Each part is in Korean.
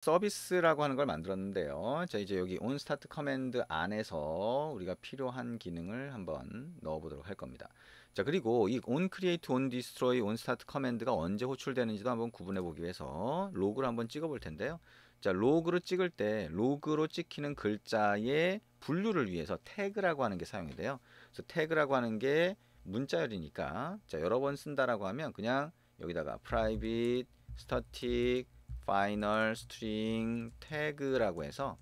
서비스라고 하는 걸 만들었는데요. 자, 이제 여기 onStart 커맨드 안에서 우리가 필요한 기능을 한번 넣어 보도록 할 겁니다. 자, 그리고 이 onCreate, onDestroy, onStart 커맨드가 언제 호출되는지도 한번 구분해 보기 위해서 로그를 한번 찍어 볼 텐데요. 자, 로그로 찍을 때 로그로 찍히는 글자의 분류를 위해서 태그라고 하는 게 사용이 돼요. 그래서 태그라고 하는 게 문자열이니까, 자, 여러 번 쓴다라고 하면 그냥 여기다가 private, static, 파이널 스트링 태그라고 해서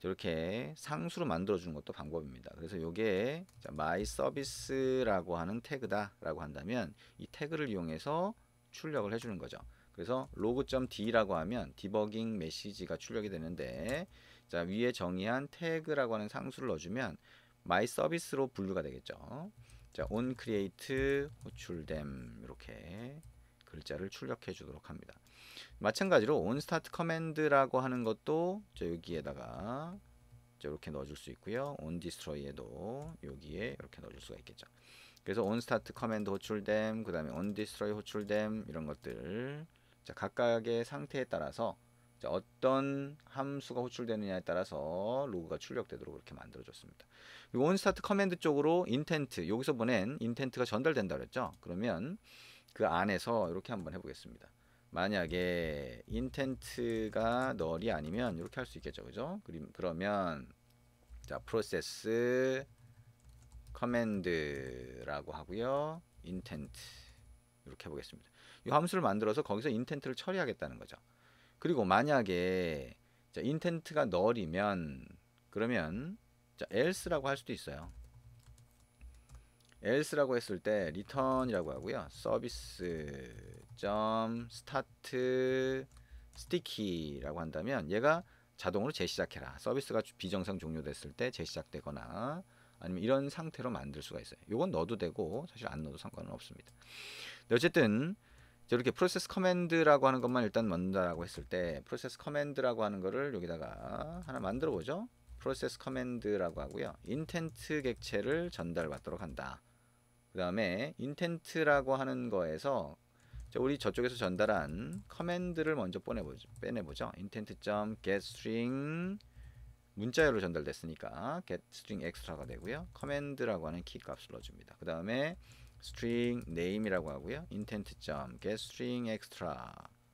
이렇게 상수로 만들어 주는 것도 방법입니다. 그래서 이게 my service라고 하는 태그다 라고 한다면 이 태그를 이용해서 출력을 해 주는 거죠. 그래서 log.d라고 하면 디버깅 메시지가 출력이 되는데, 자, 위에 정의한 태그라고 하는 상수를 넣어주면 my service로 분류가 되겠죠. 자, on create 호출됨 이렇게 글자를 출력해 주도록 합니다. 마찬가지로 onStart 커맨드라고 하는 것도 여기에다가 이렇게 넣어줄 수 있고요. onDestroy에도 여기에 이렇게 넣어줄 수가 있겠죠. 그래서 onStart 커맨드 호출됨, 그 다음에 onDestroy 호출됨 이런 것들, 자, 각각의 상태에 따라서 어떤 함수가 호출되느냐에 따라서 로그가 출력되도록 이렇게 만들어줬습니다. 그리고 onStart 커맨드 쪽으로 인텐트, 여기서 보낸 인텐트가 전달된다 그랬죠. 그러면 그 안에서 이렇게 한번 해보겠습니다. 만약에 인텐트가 널이 아니면 이렇게 할 수 있겠죠, 그죠? 그러면 자, 프로세스 커맨드라고 하고요, 인텐트 이렇게 해보겠습니다. 이 함수를 만들어서 거기서 인텐트를 처리하겠다는 거죠. 그리고 만약에 자, 인텐트가 널이면 그러면 자, else라고 할 수도 있어요. else라고 했을 때 return이라고 하고요, service.start sticky라고 한다면 얘가 자동으로 재시작해라, 서비스가 비정상 종료됐을 때 재시작되거나 아니면 이런 상태로 만들 수가 있어요. 요건 넣어도 되고 사실 안 넣어도 상관은 없습니다. 어쨌든 이렇게 프로세스 커맨드라고 하는 것만 일단 만든다라고 했을 때 프로세스 커맨드라고 하는 거를 여기다가 하나 만들어 보죠. 프로세스 커맨드라고 하고요, 인텐트 객체를 전달받도록 한다. 그 다음에 인텐트라고 하는 거에서 우리 저쪽에서 전달한 커맨드를 먼저 빼내보죠. intent.getString 문자열로 전달됐으니까 getString extra가 되고요. 커맨드라고 하는 키 값을 넣어줍니다. 그 다음에 string name이라고 하고요, intent.getString extra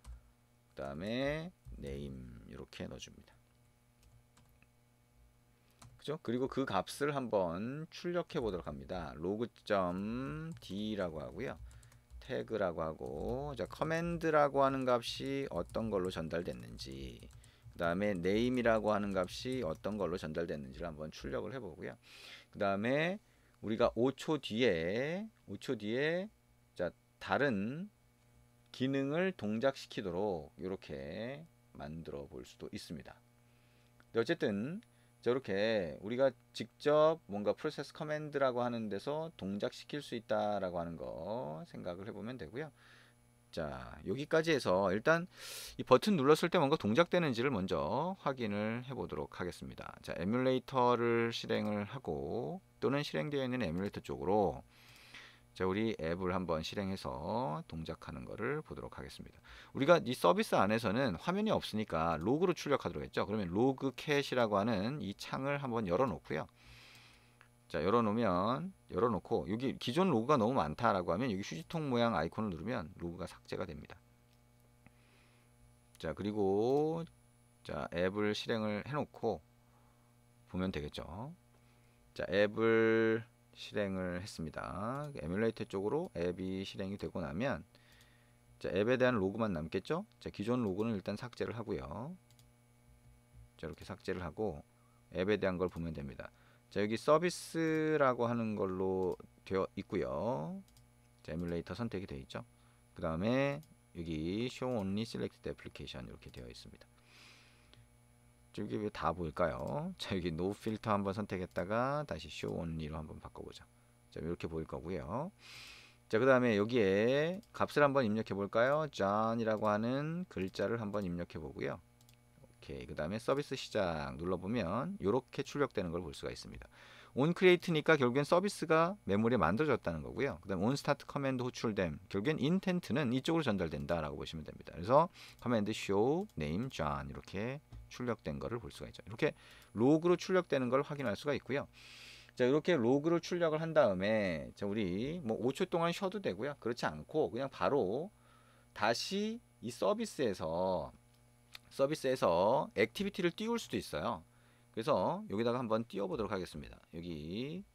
그 다음에 name 이렇게 넣어줍니다. 그죠? 그리고 그 값을 한번 출력해 보도록 합니다. log.d라고 하고요, 태그라고 하고, 자, 커맨드라고 하는 값이 어떤 걸로 전달됐는지, 그 다음에 name이라고 하는 값이 어떤 걸로 전달됐는지를 한번 출력을 해보고요. 그 다음에 우리가 5초 뒤에 자, 다른 기능을 동작시키도록 이렇게 만들어 볼 수도 있습니다. 어쨌든 저렇게 우리가 직접 뭔가 프로세스 커맨드라고 하는 데서 동작시킬 수 있다라고 하는 거 생각을 해보면 되고요. 자, 여기까지 해서 일단 이 버튼 눌렀을 때 뭔가 동작되는지를 먼저 확인을 해 보도록 하겠습니다. 자, 에뮬레이터를 실행을 하고 또는 실행되어 있는 에뮬레이터 쪽으로 자, 우리 앱을 한번 실행해서 동작하는 것을 보도록 하겠습니다. 우리가 이 서비스 안에서는 화면이 없으니까 로그로 출력하도록 했죠. 그러면 로그 캣이라고 하는 이 창을 한번 열어 놓고요. 자, 열어놓고 여기 기존 로그가 너무 많다라고 하면 여기 휴지통 모양 아이콘을 누르면 로그가 삭제가 됩니다. 자, 그리고 자, 앱을 실행을 해놓고 보면 되겠죠. 자, 앱을 실행을 했습니다. 에뮬레이터 쪽으로 앱이 실행이 되고 나면 자, 앱에 대한 로그만 남겠죠. 자, 기존 로그는 일단 삭제를 하고요. 자, 이렇게 삭제를 하고 앱에 대한 걸 보면 됩니다. 자, 여기 서비스라고 하는 걸로 되어 있고요. 자, 에뮬레이터 선택이 되어 있죠. 그 다음에 여기 Show Only Selected Application 이렇게 되어 있습니다. 여기 왜 다 보일까요? 자, 여기 No Filter 한번 선택했다가 다시 Show Only로 한번 바꿔보죠. 자, 이렇게 보일 거고요. 자, 그 다음에 여기에 값을 한번 입력해 볼까요? John이라고 하는 글자를 한번 입력해 보고요. 오케이. 그 다음에 서비스 시작 눌러보면 이렇게 출력되는 걸 볼 수가 있습니다. onCreate니까 결국엔 서비스가 메모리에 만들어졌다는 거고요. 그 다음에 onStart 커맨드 호출됨, 결국엔 intent는 이쪽으로 전달된다라고 보시면 됩니다. 그래서 커맨드 show name John 이렇게 출력된 거를 볼 수가 있죠. 이렇게 로그로 출력되는 걸 확인할 수가 있고요. 자, 이렇게 로그로 출력을 한 다음에 자, 우리 뭐 5초 동안 쉬어도 되고요. 그렇지 않고 그냥 바로 다시 이 서비스에서 액티비티를 띄울 수도 있어요. 그래서 여기다가 한번 띄워 보도록 하겠습니다. 여기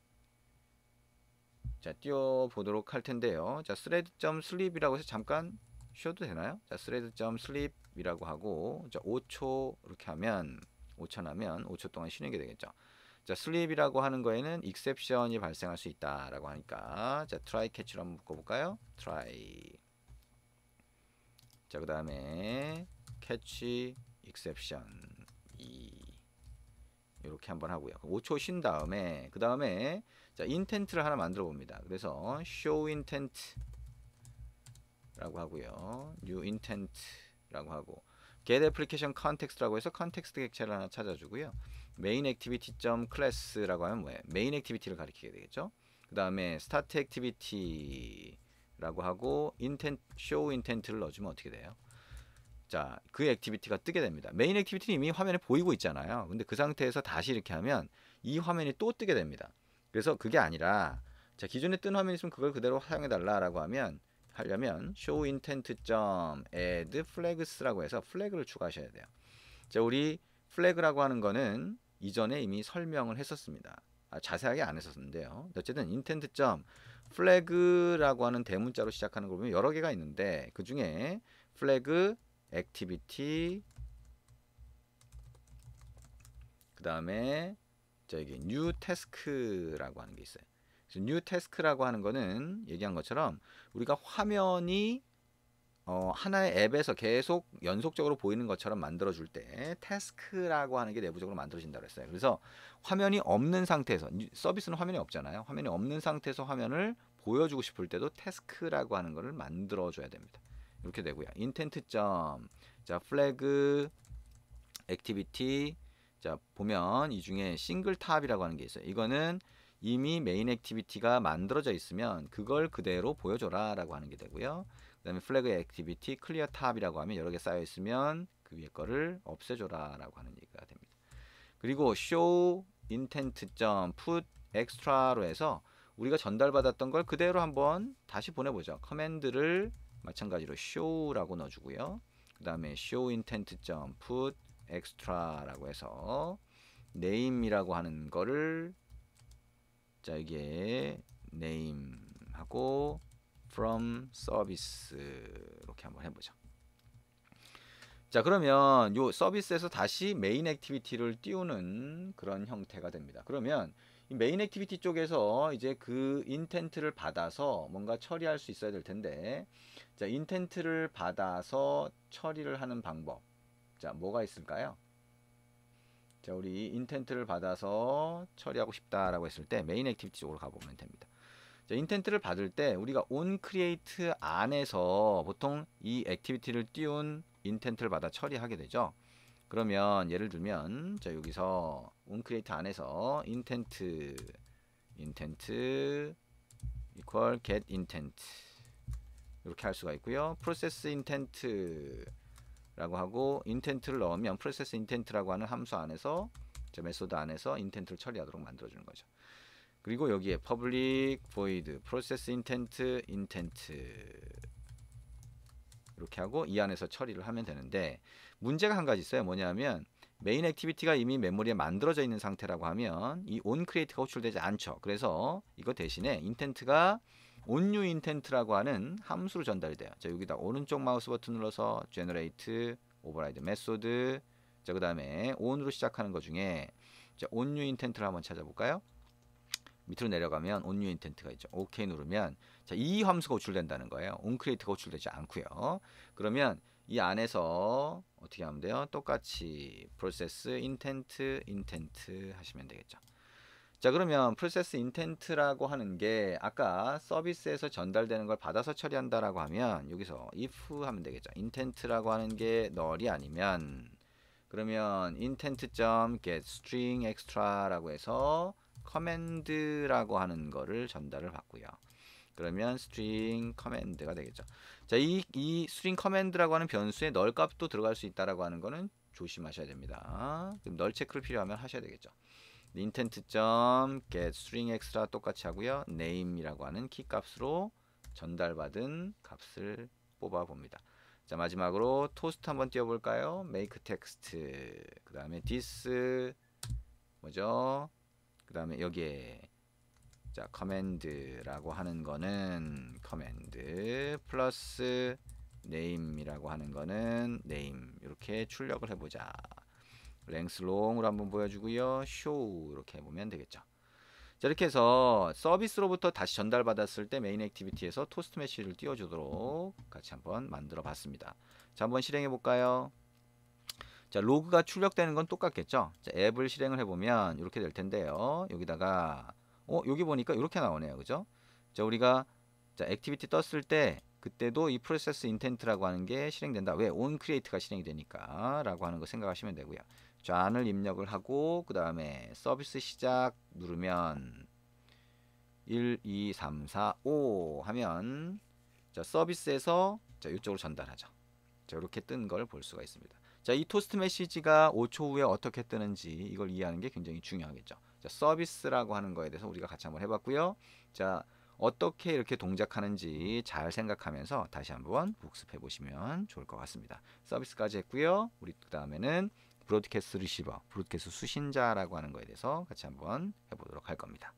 자, 띄워 보도록 할 텐데요. 자, thread.sleep이라고 해서 잠깐 쉬어도 되나요? 자, thread.sleep이라고 하고 자, 5초 이렇게 하면 5초 동안 쉬는 게 되겠죠. 자, sleep이라고 하는 거에는 exception이 발생할 수 있다라고 하니까 자, try catch를 한번 묶어 볼까요? try. 자, 그다음에 catch exception 2 이렇게 한번 하고요. 5초 쉰 다음에 그 다음에 자, intent를 하나 만들어 봅니다. 그래서 show intent라고 하고요. new intent라고 하고 get application context라고 해서 컨텍스트 객체를 하나 찾아주고요. main activity.class라고 하면 뭐예요? main activity를 가리키게 되겠죠. 그 다음에 start activity라고 하고 intent, show intent를 넣어주면 어떻게 돼요? 자, 그 액티비티가 뜨게 됩니다. 메인 액티비티는 이미 화면에 보이고 있잖아요. 근데 그 상태에서 다시 이렇게 하면 이 화면이 또 뜨게 됩니다. 그래서 그게 아니라 자, 기존에 뜬 화면이 있으면 그걸 그대로 사용해 달라라고 하려면 show intent.add flags라고 해서 플래그를 추가하셔야 돼요. 자, 우리 플래그라고 하는 거는 이전에 이미 설명을 했었습니다. 자세하게 안 했었는데요. 어쨌든 intent.flag라고 하는 대문자로 시작하는 걸 보면 여러 개가 있는데 그 중에 flag 액티비티 그 다음에 저기 new task라고 하는 게 있어요. 그래서 new task라고 하는 거는 얘기한 것처럼 우리가 화면이 하나의 앱에서 계속 연속적으로 보이는 것처럼 만들어 줄 때 task라고 하는 게 내부적으로 만들어진다고 했어요. 그래서 화면이 없는 상태에서 서비스는 화면이 없잖아요. 화면이 없는 상태에서 화면을 보여주고 싶을 때도 task라고 하는 거를 만들어 줘야 됩니다. 이렇게 되고요. intent. 자, flag activity. 자, 보면 이 중에 싱글 탑이라고 하는 게 있어요. 이거는 이미 메인 액티비티가 만들어져 있으면 그걸 그대로 보여줘라 라고 하는 게 되고요. 그 다음에 flag activity clear 탑이라고 하면 여러 개 쌓여 있으면 그 위에 거를 없애줘라 라고 하는 얘기가 됩니다. 그리고 show intent. put extra로 해서 우리가 전달받았던 걸 그대로 한번 다시 보내보죠. 커맨드를 마찬가지로 show라고 넣어주고요. 그 다음에 show intent. put extra라고 해서 name이라고 하는 거를 자, 여기에 name하고 from service 이렇게 한번 해보죠. 자, 그러면 요 서비스에서 다시 메인 액티비티를 띄우는 그런 형태가 됩니다. 그러면 이 메인 액티비티 쪽에서 이제 그 인텐트를 받아서 뭔가 처리할 수 있어야 될 텐데 자, 인텐트를 받아서 처리를 하는 방법. 자, 뭐가 있을까요? 자, 우리 인텐트를 받아서 처리하고 싶다라고 했을 때 메인 액티비티 쪽으로 가보면 됩니다. 자, 인텐트를 받을 때 우리가 onCreate 안에서 보통 이 액티비티를 띄운 인텐트를 받아 처리하게 되죠. 그러면 예를 들면 자, 여기서 onCreate 안에서 intent equal get intent 이렇게 할 수가 있고요. process intent라고 하고 intent를 넣으면 process intent라고 하는 함수 안에서 자, 메소드 안에서 intent를 처리하도록 만들어주는 거죠. 그리고 여기에 public void process intent 이렇게 하고 이 안에서 처리를 하면 되는데 문제가 한 가지 있어요. 뭐냐면 메인 액티비티가 이미 메모리에 만들어져 있는 상태라고 하면 이 onCreate가 호출되지 않죠. 그래서 이거 대신에 intent가 onNewIntent라고 하는 함수로 전달이 돼요. 자, 여기다 오른쪽 마우스 버튼 눌러서 generate override method 자, 그 다음에 on으로 시작하는 것 중에 자, onNewIntent를 한번 찾아볼까요? 밑으로 내려가면 onNewIntent가 있죠. OK 누르면 자, 이 함수가 호출된다는 거예요. onCreate가 호출되지 않고요. 그러면 이 안에서 어떻게 하면 돼요? 똑같이 process intent 하시면 되겠죠. 자, 그러면 process intent라고 하는 게 아까 서비스에서 전달되는 걸 받아서 처리한다라고 하면 여기서 if 하면 되겠죠. intent라고 하는 게 null이 아니면 그러면 intent.get string extra라고 해서 커맨드라고 하는 거를 전달을 받고요. 그러면 string command가 되겠죠. 자, 이 string command라고 하는 변수에 널 값도 들어갈 수 있다라고 하는 거는 조심하셔야 됩니다. 그럼 널 체크를 필요하면 하셔야 되겠죠. intent.get string x랑 똑같이 하고요. name이라고 하는 키 값으로 전달받은 값을 뽑아 봅니다. 자, 마지막으로 토스트 한번 띄워볼까요? make text 그 다음에 this 뭐죠? 그 다음에 여기에 자 커맨드라고 하는 거는 커맨드 플러스 name이라고 하는 거는 name 이렇게 출력을 해보자. length long으로 한번 보여주고요. show 이렇게 해보면 되겠죠. 자, 이렇게 해서 서비스로부터 다시 전달받았을 때 메인 액티비티에서 토스트 메시지를 띄워주도록 같이 한번 만들어 봤습니다. 자, 한번 실행해 볼까요? 자, 로그가 출력되는 건 똑같겠죠. 자, 앱을 실행을 해보면 이렇게 될 텐데요. 여기다가 여기 보니까 이렇게 나오네요. 그죠? 자, 우리가 자, 액티비티 떴을 때 그때도 이 프로세스 인텐트라고 하는 게 실행된다. 왜? on create가 실행이 되니까 라고 하는 거 생각하시면 되고요. 좌안을 입력을 하고 그 다음에 서비스 시작 누르면 1, 2, 3, 4, 5 하면 자, 서비스에서 자, 이쪽으로 전달하죠. 자, 이렇게 뜬 걸 볼 수가 있습니다. 자, 이 토스트 메시지가 5초 후에 어떻게 뜨는지 이걸 이해하는 게 굉장히 중요하겠죠. 자, 서비스라고 하는 거에 대해서 우리가 같이 한번 해봤고요. 자, 어떻게 이렇게 동작하는지 잘 생각하면서 다시 한번 복습해 보시면 좋을 것 같습니다. 서비스까지 했고요. 우리 그 다음에는 브로드캐스트 리시버, 브로드캐스트 수신자라고 하는 거에 대해서 같이 한번 해보도록 할 겁니다.